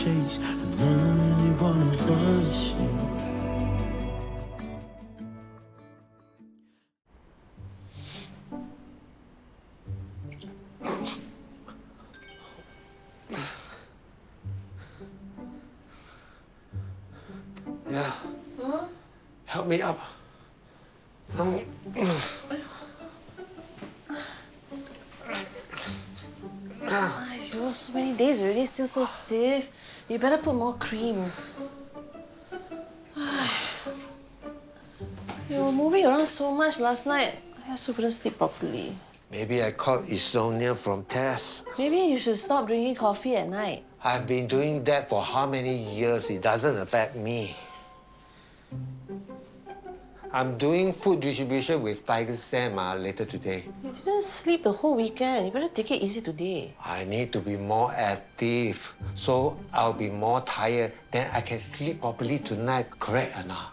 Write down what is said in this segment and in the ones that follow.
shakes, and I don't really wanna rush you. Yeah. Huh? Help me up. Aiyo, so many days already, still so stiff. You better put more cream. You were moving around so much last night. I also couldn't sleep properly. Maybe I caught insomnia from Tess. Maybe you should stop drinking coffee at night. I've been doing that for how many years? It doesn't affect me. I'm doing food distribution with Tiger Sam later today. You didn't sleep the whole weekend. You better take it easy today. I need to be more active, so I'll be more tired. Then I can sleep properly tonight, correct or not?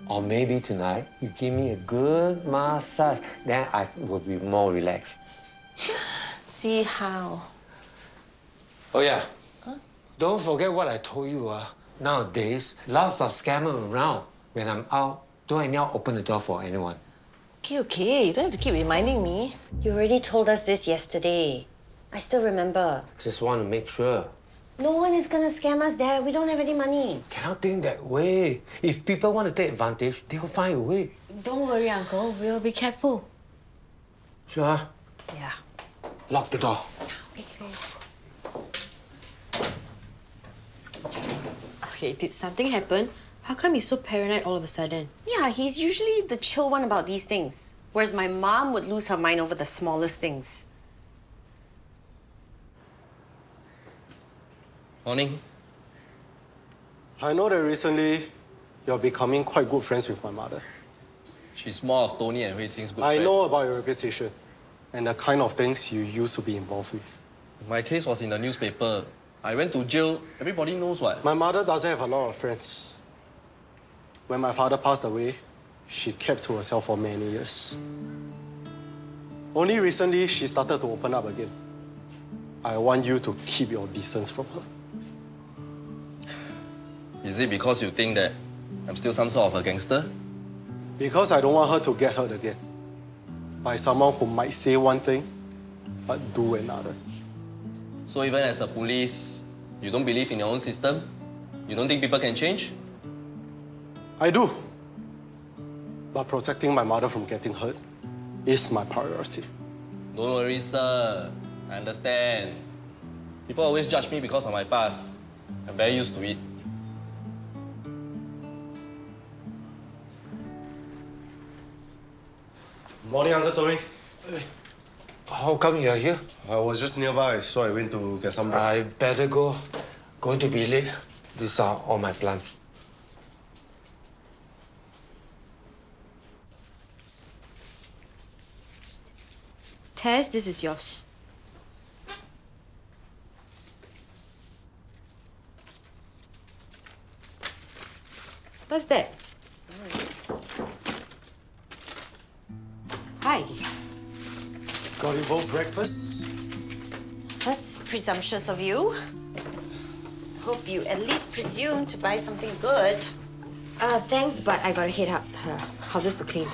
Or maybe tonight, you give me a good massage, then I will be more relaxed. See how? Oh yeah. Huh? Don't forget what I told you. Nowadays, lots of scammers around. When I'm out, don't anyhow open the door for anyone. Okay. You don't have to keep reminding me. You already told us this yesterday. I still remember. Just want to make sure. No one is gonna scam us, Dad. We don't have any money. Cannot think that way. If people want to take advantage, they'll find a way. Don't worry, Uncle. We'll be careful. Sure, huh? Yeah. Lock the door. Okay, did something happen? How come he's so paranoid all of a sudden? Yeah, he's usually the chill one about these things. Whereas my mom would lose her mind over the smallest things. Morning. I know that recently you're becoming quite good friends with my mother. She's more of Tony and Hui Qing's good I friend. know about your reputation and the kind of things you used to be involved with. My case was in the newspaper. I went to jail. Everybody knows what. My mother doesn't have a lot of friends. When my father passed away, she kept to herself for many years. Only recently, she started to open up again. I want you to keep your distance from her. Is it because you think that I'm still some sort of a gangster? Because I don't want her to get hurt again by someone who might say one thing but do another. So even as a police, you don't believe in your own system? You don't think people can change? I do. But protecting my mother from getting hurt is my priority. Don't worry, sir. I understand. People always judge me because of my past. I'm very used to it. Morning, Uncle Tony. How come you're here? I was just nearby, so I went to get some breakfast. I better go. Going to be late. These are all my plans. Tess, this is yours. What's that? Hi. Got you both breakfast? That's presumptuous of you. Hope you at least presume to buy something good. Thanks, but I gotta head out. Houses to clean.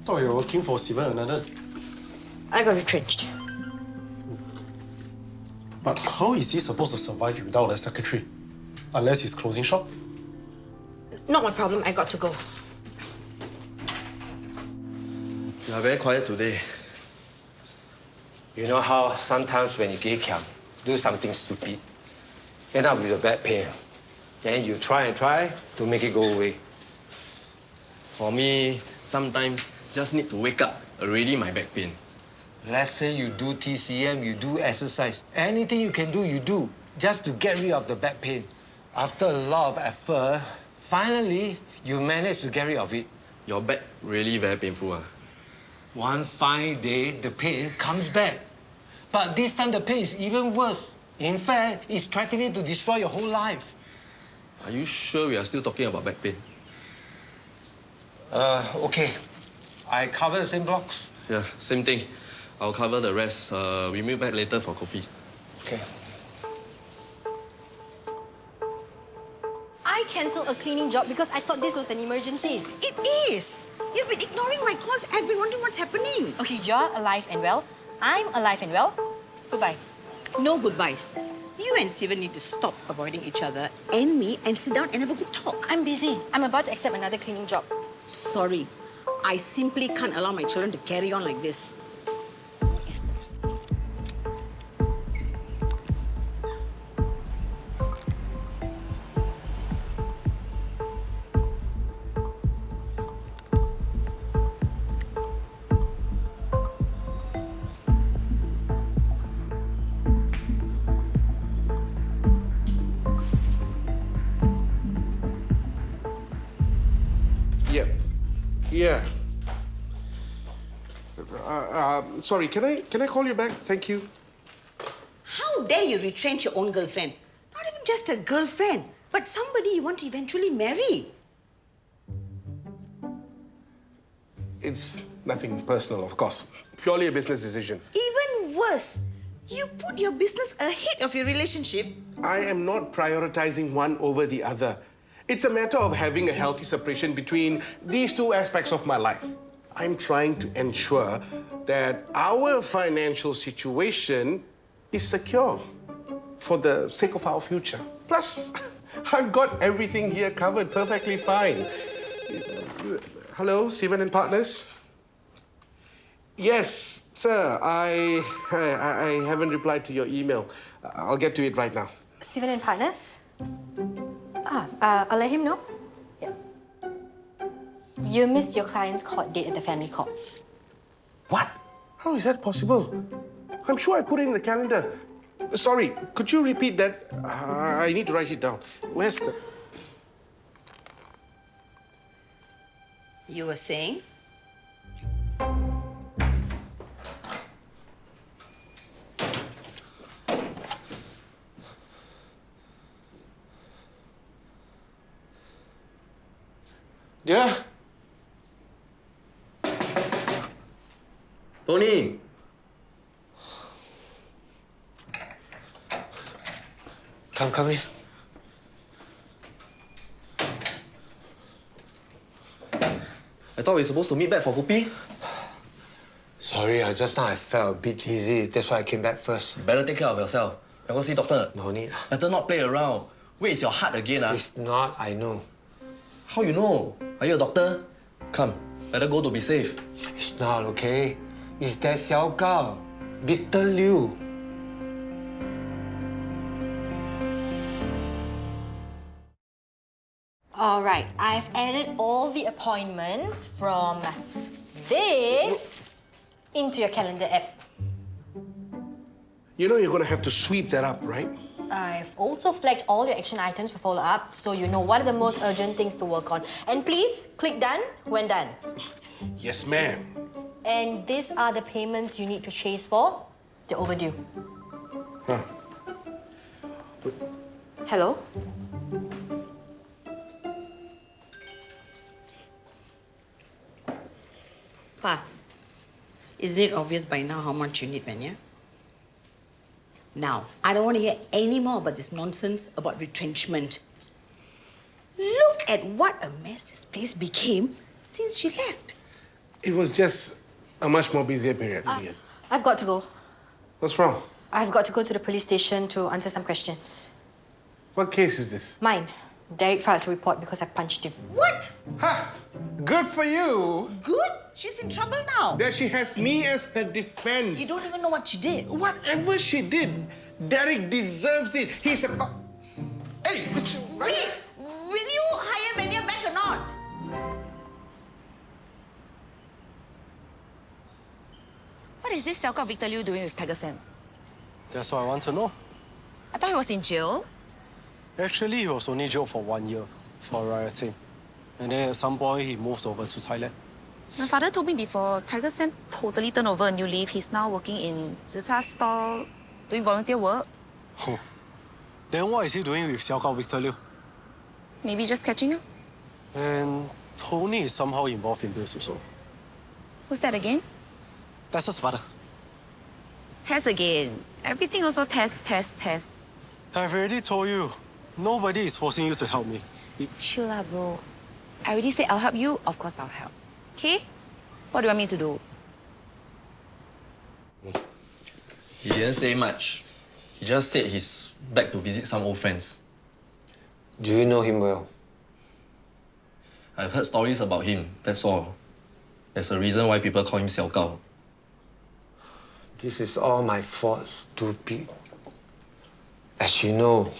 Thought you were working for Sivan another. I got retrenched. But how is he supposed to survive without a secretary? Unless he's closing shop? Not my problem. I got to go. You are very quiet today. You know how sometimes when you get kiang, do something stupid, end up with a back pain. Then you try and try to make it go away. For me, sometimes just need to wake up. Already my back pain. Let's say you do TCM, you do exercise. Anything you can do, you do, just to get rid of the back pain. After a lot of effort, finally, you manage to get rid of it. Your back really very painful. One fine day, the pain comes back. But this time, the pain is even worse. In fact, it's threatening to destroy your whole life. Are you sure we are still talking about back pain? Okay. I cover the same blocks. Yeah, same thing. I'll cover the rest. We meet back later for coffee. Okay. I cancelled a cleaning job because I thought this was an emergency. It is. You've been ignoring my calls. I've been wondering what's happening. Okay, you're alive and well. I'm alive and well. Goodbye. No goodbyes. You and Sivan need to stop avoiding each other and me and sit down and have a good talk. I'm busy. I'm about to accept another cleaning job. Sorry. I simply can't allow my children to carry on like this. Yeah. Sorry, can I call you back? Thank you. How dare you retrench your own girlfriend? Not even just a girlfriend, but somebody you want to eventually marry. It's nothing personal, of course. Purely a business decision. Even worse, you put your business ahead of your relationship. I am not prioritizing one over the other. It's a matter of having a healthy separation between these two aspects of my life. I'm trying to ensure that our financial situation is secure for the sake of our future. Plus, I've got everything here covered perfectly fine. Hello, Sivan and Partners? Yes, sir, I haven't replied to your email. I'll get to it right now. Sivan and Partners? I'll let him know. Yeah. You missed your client's court date at the family courts. What? How is that possible? I'm sure I put it in the calendar. Sorry, could you repeat that? I need to write it down. Where's the... You were saying? Yeah? Tony! Come in. I thought we were supposed to meet back for kopi. Sorry, just now I felt a bit dizzy. That's why I came back first. You better take care of yourself. You go see doctor. No need. Better not play around. Where is your heart again, ah? It's not, I know. How you know? Are you a doctor? Come, better go to be safe. It's not, okay? It's that Xiao Gao, Victor Liu. All right, I've added all the appointments from this into your calendar app. You know you're gonna have to sweep that up, right? I've also flagged all your action items for follow-up, so you know what are the most urgent things to work on. And please, click done when done. Yes, ma'am. And these are the payments you need to chase for. They're overdue. Huh. Hello? Pa, isn't it obvious by now how much you need, Venya? Now, I don't want to hear any more about this nonsense about retrenchment. Look at what a mess this place became since you left. It was just a much more busier period. I've got to go. What's wrong? I've got to go to the police station to answer some questions. What case is this? Mine. Derek filed a report because I punched him. What? Ha! Good for you! Good? She's in trouble now. That she has me as her defense. You don't even know what she did. Whatever she did, Derek deserves it. He's a... Hey! Wait! Will you hire Venya back or not? What is this Selka Victor Liu doing with Tiger Sam? That's what I want to know. I thought he was in jail. Actually, he was only jailed for 1 year for rioting. And then at some point, he moved over to Thailand. My father told me before, Tiger Sam totally turned over a new leaf. He's now working in Zi Cha's stall, doing volunteer work. Oh. Then what is he doing with Xiao Gao Victor Liu? Maybe just catching up. And Tony is somehow involved in this also. Who's that again? That's his father. Tess again. Everything also Tess. I've already told you, nobody is forcing you to help me. Chill lah, bro. I already said I'll help you. Of course I'll help. Okay? What do you want me to do? He didn't say much. He just said he's back to visit some old friends. Do you know him well? I've heard stories about him, that's all. There's a reason why people call him Xiao Gao. This is all my fault, stupid. As you know,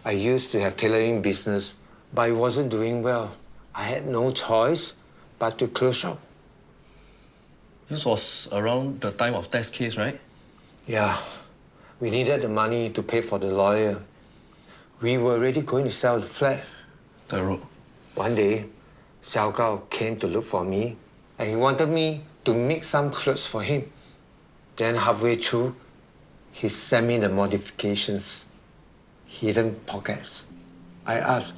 I used to have tailoring business, but it wasn't doing well. I had no choice but to close shop. This was around the time of Tess case, right? Yeah, we needed the money to pay for the lawyer. We were already going to sell the flat. The road. One day, Xiao Gao came to look for me, and he wanted me to make some clothes for him. Then halfway through, he sent me the modifications. Hidden pockets. I asked,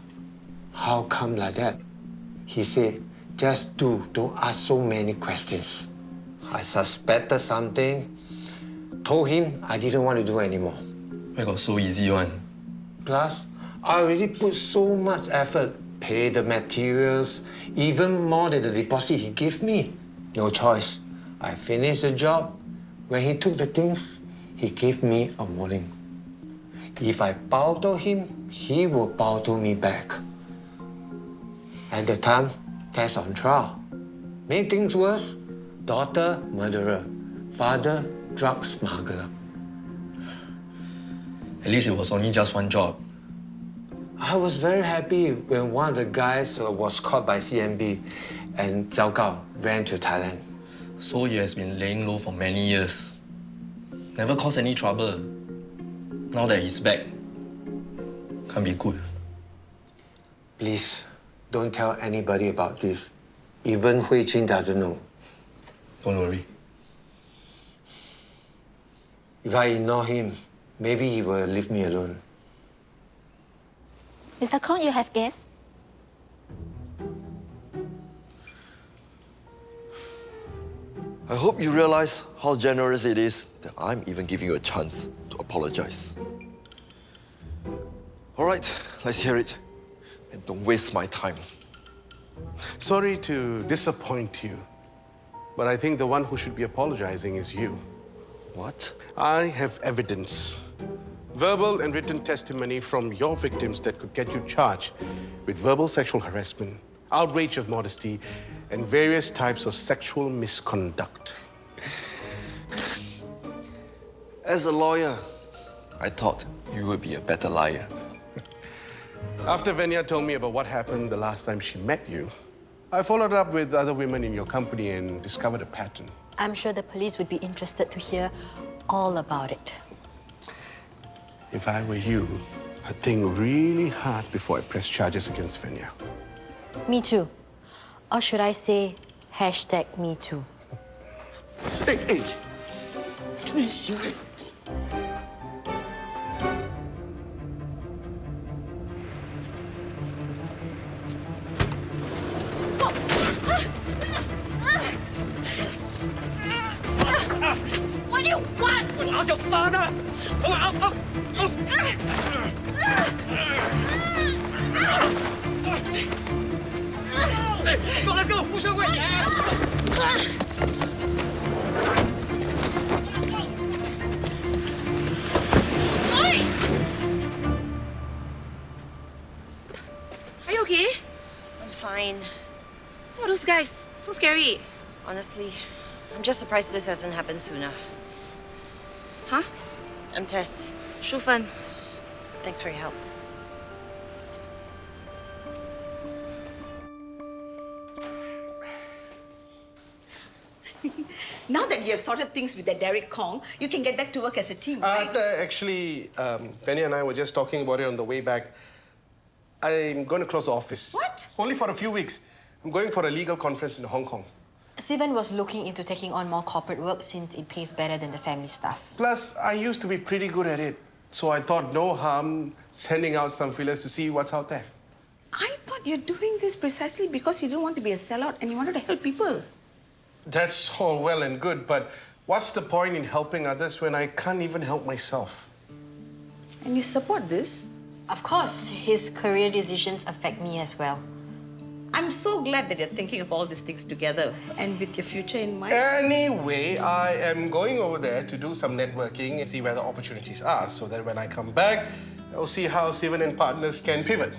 how come like that? He said, just do, don't ask so many questions. I suspected something, told him I didn't want to do anymore. I got so easy one. Plus, I already put so much effort, pay the materials, even more than the deposit he gave me. No choice. I finished the job. When he took the things, he gave me a warning. If I bow to him, he will bow to me back. At the time, Tess on trial. Make things worse, daughter, murderer. Father, drug smuggler. At least it was only just one job. I was very happy when one of the guys was caught by CMB and Xiao Gao ran to Thailand. So he has been laying low for many years. Never caused any trouble. Now that he's back, can't be good. Please, don't tell anybody about this. Even Hui Qing doesn't know. Don't worry. If I ignore him, maybe he will leave me alone. Mr. Kong, you have guests? I hope you realize how generous it is that I'm even giving you a chance to apologize. All right, let's hear it. And don't waste my time. Sorry to disappoint you, but I think the one who should be apologizing is you. What? I have evidence. Verbal and written testimony from your victims that could get you charged with verbal sexual harassment, outrage of modesty, and various types of sexual misconduct. As a lawyer, I thought you would be a better liar. After Venya told me about what happened the last time she met you, I followed up with other women in your company and discovered a pattern. I'm sure the police would be interested to hear all about it. If I were you, I'd think really hard before I press charges against Venya. Me too. Or should I say, #me too. Hey! What do you want? Ask your father! Let's go! Push away! Are you okay? I'm fine. Oh, those guys. So scary. Honestly, I'm just surprised this hasn't happened sooner. Huh? I'm Tess. Shufan. Thanks for your help. Now that you have sorted things with that Derek Kong, you can get back to work as a team, right? Actually, Venya and I were just talking about it on the way back. I'm going to close the office. What? Only for a few weeks. I'm going for a legal conference in Hong Kong. Sivan was looking into taking on more corporate work since it pays better than the family stuff. Plus, I used to be pretty good at it. So I thought no harm sending out some feelers to see what's out there. I thought you're doing this precisely because you didn't want to be a sellout and you wanted to help people. That's all well and good, but What's the point in helping others when I can't even help myself? And you support this? Of course, his career decisions affect me as well. I'm so glad that you're thinking of all these things together and with your future in mind. Anyway, I am going over there to do some networking and see where the opportunities are, so that when I come back, I'll see how Sivan and partners can pivot.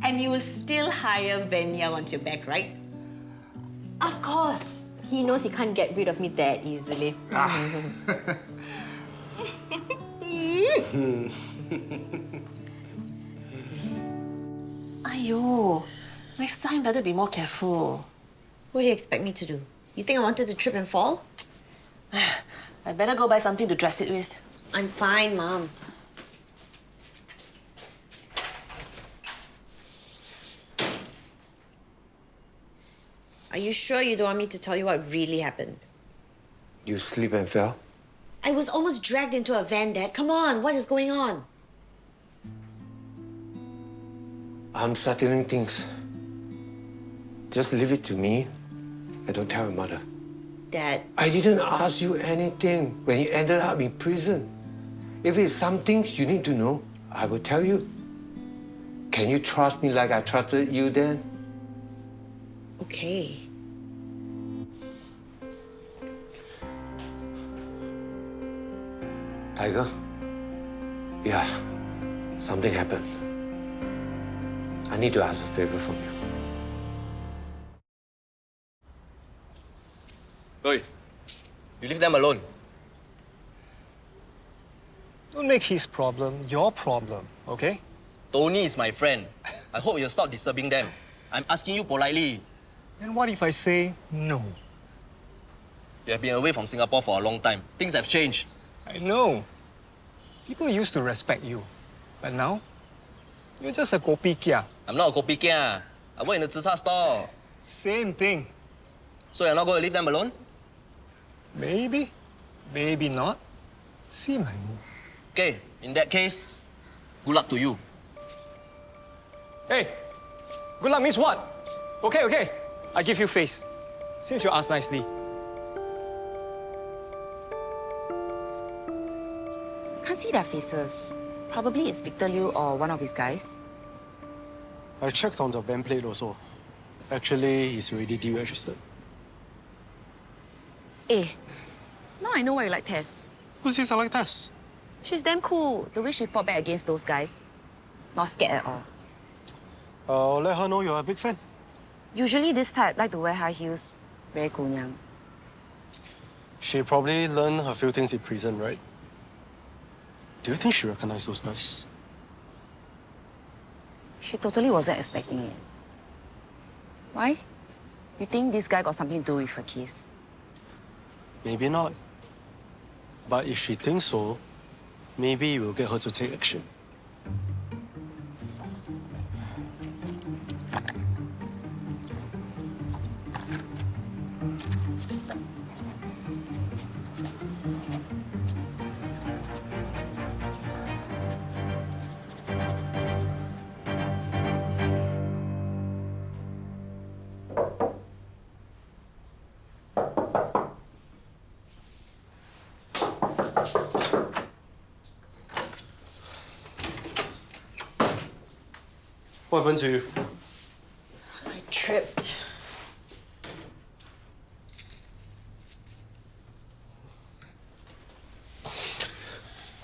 And you will still hire Venya once you're back, right? Of course. He knows he can't get rid of me that easily. Ayo, next time better be more careful. What do you expect me to do? You think I wanted to trip and fall? I better go buy something to dress it with. I'm fine, Mom. Are you sure you don't want me to tell you what really happened? You slip and fell? I was almost dragged into a van, Dad. Come on, what is going on? I'm settling things. Just leave it to me and don't tell your mother. Dad, I didn't ask you anything when you ended up in prison. If it's something you need to know, I will tell you. Can you trust me like I trusted you then? okay. Tiger? Yeah, something happened. I need to ask a favor from you. Oi, you leave them alone. Don't make his problem your problem, okay? Tony is my friend. I hope you'll stop disturbing them. I'm asking you politely. And what if I say no? You have been away from Singapore for a long time. Things have changed. I know. People used to respect you. But now, you're just a kopi kia. I'm not a kopitiam. I work in the tze store. Same thing. So you're not going to leave them alone? Maybe, maybe not. See my move. Okay, in that case, good luck to you. Hey, good luck means what? Okay. I give you face. Since you asked nicely. Can't see their faces. Probably it's Victor Liu or one of his guys. I checked on the van plate also. Actually, he's already deregistered. Eh, now I know why you like Tess. Who's this I like Tess? She's damn cool, the way she fought back against those guys. Not scared at all. I'll let her know you're a big fan. Usually this type like to wear high heels. Very kunyang. She probably learned a few things in prison, right? Do you think she recognized those guys? She totally wasn't expecting it. Why? You think this guy got something to do with her case? Maybe not. But if she thinks so, maybe we'll get her to take action. What happened to you? I tripped.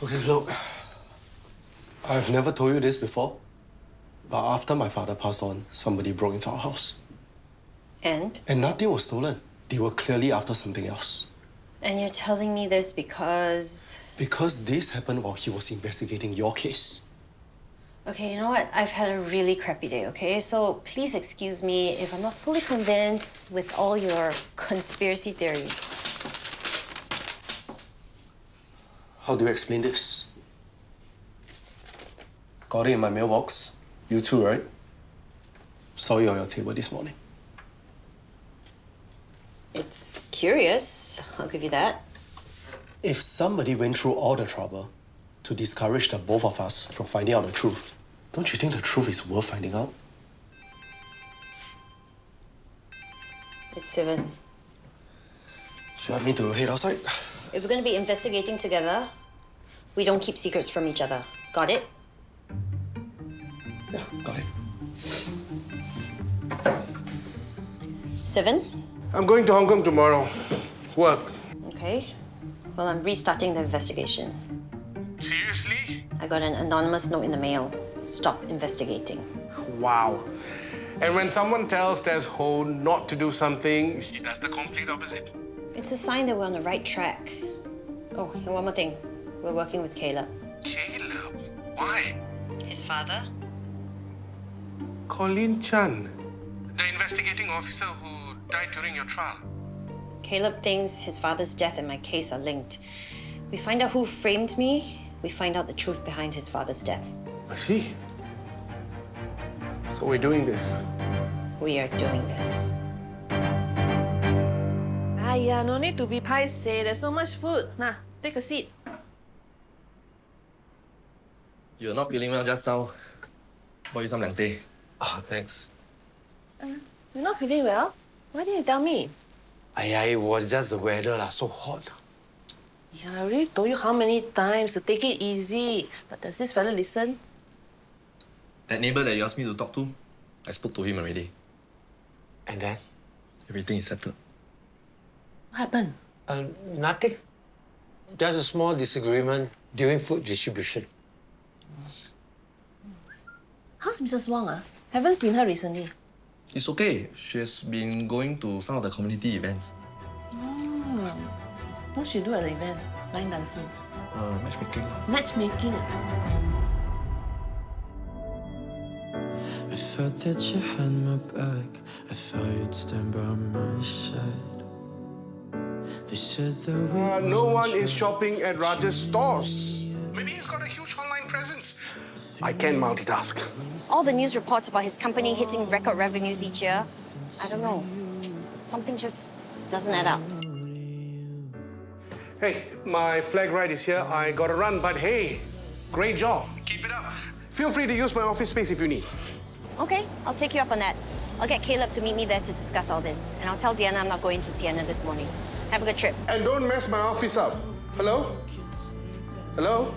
Okay, look. I've never told you this before, but after my father passed on, somebody broke into our house. And? And nothing was stolen. They were clearly after something else. And you're telling me this because... Because this happened while he was investigating your case. Okay, you know what? I've had a really crappy day, okay? So please excuse me if I'm not fully convinced with all your conspiracy theories. How do you explain this? Got it in my mailbox. You too, right? Saw it on your table this morning. It's curious, I'll give you that. If somebody went through all the trouble to discourage the both of us from finding out the truth, don't you think the truth is worth finding out? It's Sivan. Should I mean to head outside? If we're going to be investigating together, we don't keep secrets from each other. Got it? Yeah, got it. Sivan? I'm going to Hong Kong tomorrow. Work. Okay. Well, I'm restarting the investigation. Seriously? I got an anonymous note in the mail. Stop investigating. Wow. And when someone tells Tess Ho not to do something, she does the complete opposite. It's a sign that we're on the right track. Oh, and one more thing. We're working with Caleb. Caleb? Why? His father? Colin Chan, the investigating officer who died during your trial. Caleb thinks his father's death and my case are linked. We find out who framed me, we find out the truth behind his father's death. I see. So we're doing this. We are doing this. No need to be paiseh. There's so much food. Nah, take a seat. You're not feeling well just now. Bought you some lente. Oh, thanks. You're not feeling well? Why didn't you tell me? It was just the weather, so hot. Yeah, I already told you how many times to take it easy. But does this fella listen? That neighbor that you asked me to talk to, I spoke to him already. And then? Everything is settled. What happened? Nothing. Just a small disagreement during food distribution. How's Mrs. Wong? Haven't seen her recently. It's okay. She's been going to some of the community events. What should you do at the event? Line dancing. Matchmaking. Matchmaking. I thought that you had my back. I thought you'd stand by my side. They said that No one is shopping at Raj's stores. Maybe he's got a huge online presence. I can multitask. All the news reports about his company hitting record revenues each year. I don't know. Something just doesn't add up. Hey, my flag ride is here. I gotta run, but hey, great job. Keep it up. Feel free to use my office space if you need. Okay, I'll take you up on that. I'll get Caleb to meet me there to discuss all this. And I'll tell Diana I'm not going to Sienna this morning. Have a good trip. And don't mess my office up. Hello? Hello?